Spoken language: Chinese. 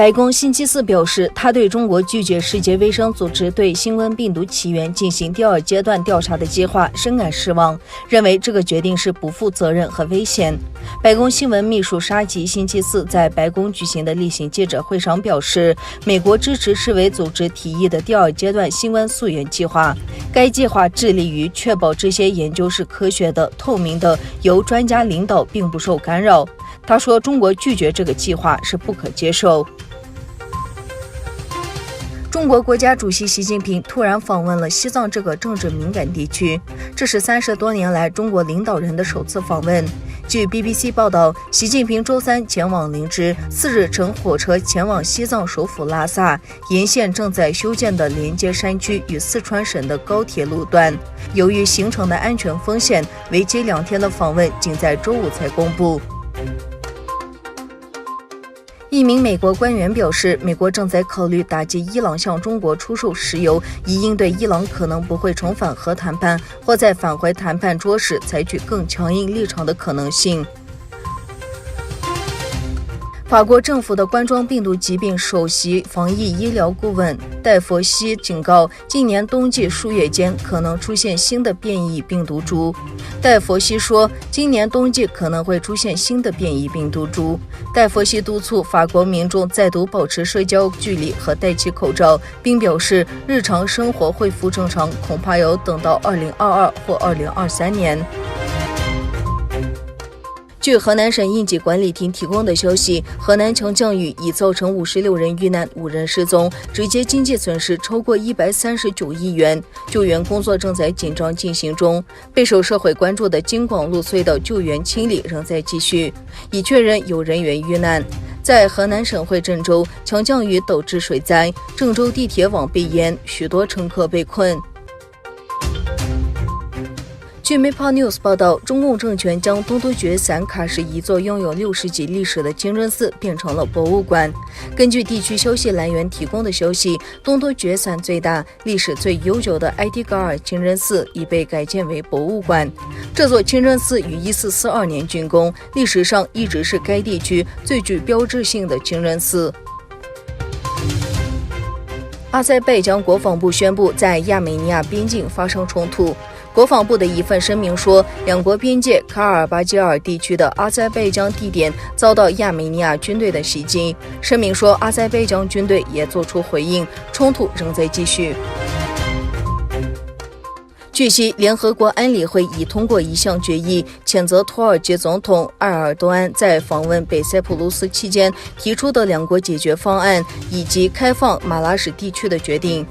白宫星期四表示，他对中国拒绝世界卫生组织对新冠病毒起源进行第二阶段调查的计划深感失望，认为这个决定是不负责任和危险。白宫新闻秘书沙奇星期四在白宫举行的例行记者会上表示，美国支持世卫组织提议的第二阶段新冠溯源计划，该计划致力于确保这些研究是科学的、透明的，由专家领导并不受干扰。他说，中国拒绝这个计划是不可接受。中国国家主席习近平突然访问了西藏这个政治敏感地区，这是30多年来中国领导人的首次访问。据 BBC 报道，习近平周三前往林芝，4日乘火车前往西藏首府拉萨，沿线正在修建的连接山区与四川省的高铁路段。由于行程的安全风险，为期2天的访问仅在周五才公布。一名美国官员表示，美国正在考虑打击伊朗向中国出售石油，以应对伊朗可能不会重返核谈判或在返回谈判桌时采取更强硬立场的可能性。法国政府的冠状病毒疾病首席防疫医疗顾问戴佛西警告，今年冬季数月间可能出现新的变异病毒株。戴佛西说，今年冬季可能会出现新的变异病毒株。戴佛西督促法国民众再度保持社交距离和戴起口罩，并表示日常生活恢复正常恐怕要等到2022或2023年。据河南省应急管理厅提供的消息，河南强降雨已造成56人遇难，5人失踪，直接经济损失超过139亿元。救援工作正在紧张进行中。备受社会关注的京广路隧道救援清理仍在继续，已确认有人员遇难。在河南省会郑州，强降雨导致水灾，郑州地铁网被淹，许多乘客被困。据 Maple News 报道，中共政权将东突厥散喀什一座拥有6世纪历史的清真寺变成了博物馆。根据地区消息来源提供的消息，东突厥散最大、历史最悠久的埃迪嘎尔清真寺已被改建为博物馆。这座清真寺于1442年竣工，历史上一直是该地区最具标志性的清真寺。阿塞拜疆国防部宣布在亚美尼亚边境发生冲突。国防部的一份声明说，两国边界卡尔巴基尔地区的阿塞拜疆地点遭到亚美尼亚军队的袭击。声明说，阿塞拜疆军队也做出回应，冲突仍在继续。据悉，联合国安理会已通过一项决议，谴责土耳其总统埃尔多安在访问北塞浦路斯期间提出的2国解决方案以及开放马拉什地区的决定。